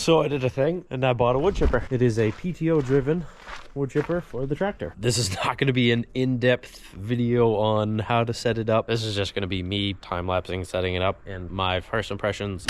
So I did a thing and I bought a wood chipper. It is a PTO driven wood chipper for the tractor. This is not going to be an in-depth video on how to set it up. This is just going to be me time-lapsing setting it up and my first impressions.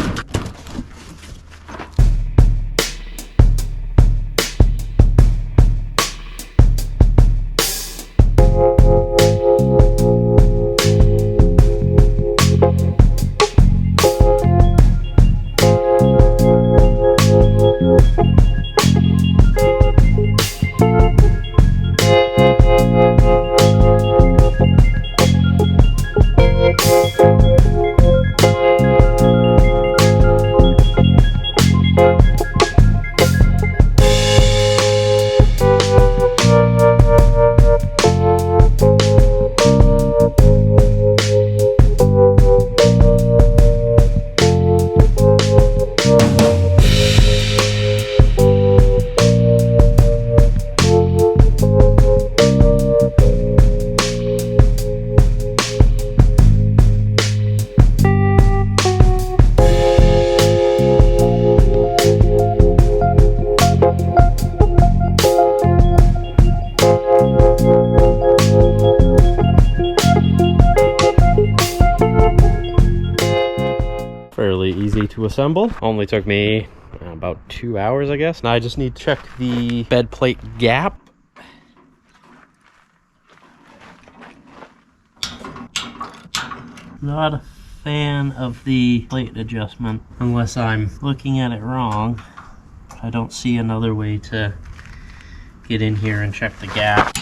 Fairly easy to assemble. Only took me about 2 hours, I guess. Now I just need to check the bed plate gap. Not a fan of the plate adjustment unless I'm looking at it wrong. I don't see another way to get in here and check the gap.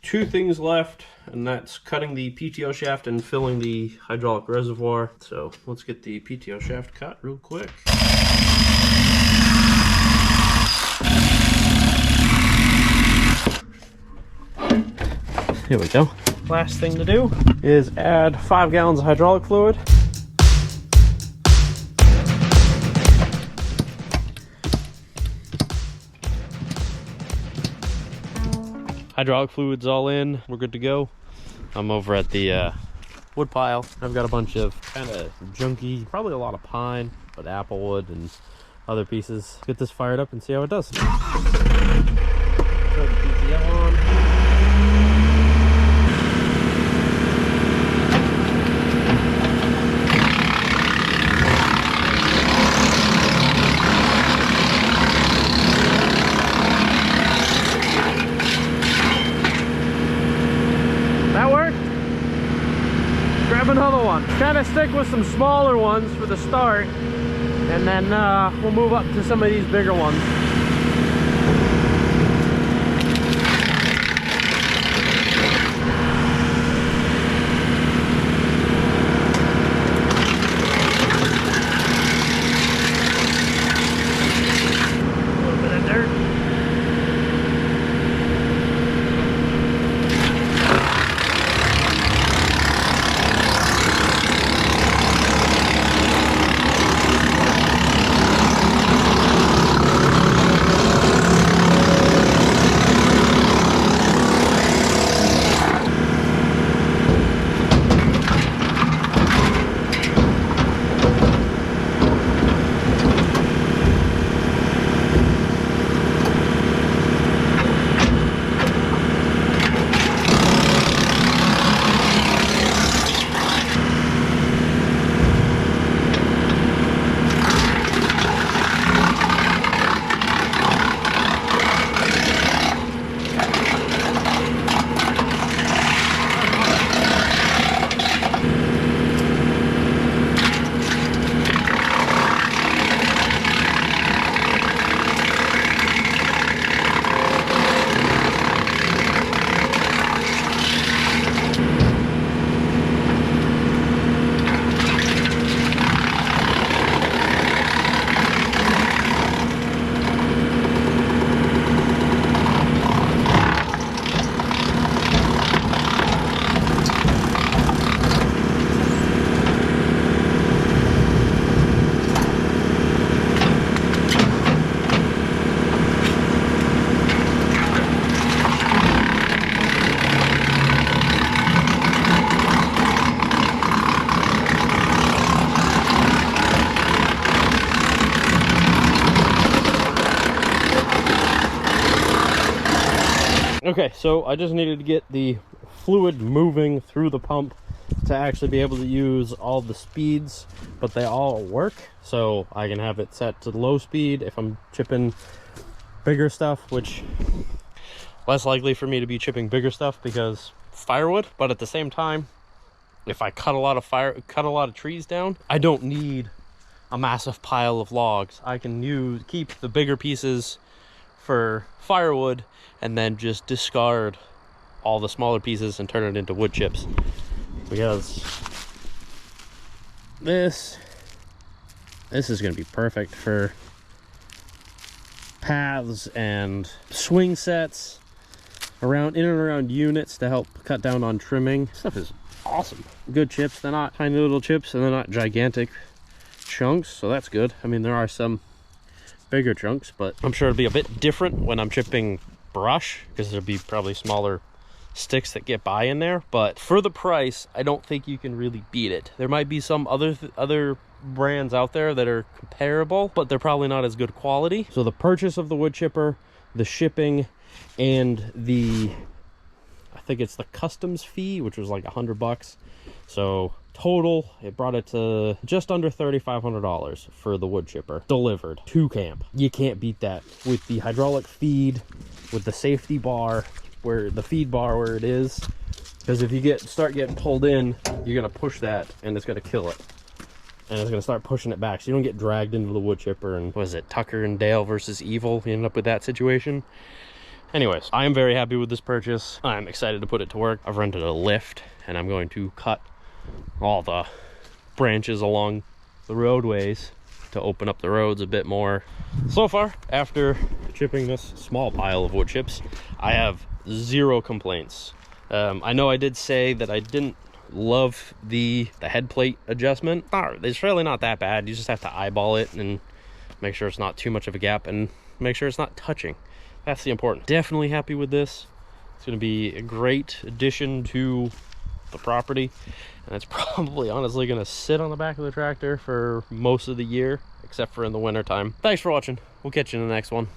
Two things left, and that's cutting the PTO shaft and filling the hydraulic reservoir. So let's get the PTO shaft cut real quick. Here we go. Last thing to do is add 5 gallons of hydraulic fluid. Hydraulic fluid's all in, we're good to go. I'm over at the wood pile. I've got a bunch of kind of junky, probably a lot of pine, but apple wood and other pieces. Get this fired up and see how it does. Throw the PTO on. Another one. Kind of stick with some smaller ones for the start, and then we'll move up to some of these bigger ones. A little bit of dirt. Okay, so I just needed to get the fluid moving through the pump to actually be able to use all the speeds, but they all work. So I can have it set to low speed if I'm chipping bigger stuff, which less likely for me to be chipping bigger stuff because firewood. But at the same time, if I cut a lot of trees down, I don't need a massive pile of logs. I can keep the bigger pieces for firewood and then just discard all the smaller pieces and turn it into wood chips, because this is going to be perfect for paths and swing sets around in and around units to help cut down on trimming. Stuff is awesome. Good chips. They're not tiny little chips and they're not gigantic chunks, so that's good. I mean, there are some bigger chunks, but I'm sure it'll be a bit different when I'm chipping brush, because there'll be probably smaller sticks that get by in there. But for the price, I don't think you can really beat it. There might be some other brands out there that are comparable, but they're probably not as good quality. So the purchase of the wood chipper, the shipping, and I think it's the customs fee, which was like $100. So total, it brought it to just under $3,500 for the wood chipper delivered to camp. You can't beat that with the hydraulic feed, with the safety bar, where the feed bar where it is, because if you start getting pulled in, you're gonna push that and it's gonna kill it, and it's gonna start pushing it back, so you don't get dragged into the wood chipper. And was it Tucker and Dale versus Evil? You end up with that situation. Anyways, I am very happy with this purchase. I'm excited to put it to work. I've rented a lift and I'm going to cut all the branches along the roadways to open up the roads a bit more. So far, after chipping this small pile of wood chips, I have zero complaints. I know I did say that I didn't love the head plate adjustment. It's really not that bad. You just have to eyeball it and make sure it's not too much of a gap and make sure it's not touching. That's the important. Definitely happy with this. It's going to be a great addition to the property, and it's probably honestly going to sit on the back of the tractor for most of the year, except for in the winter time. Thanks for watching. We'll catch you in the next one.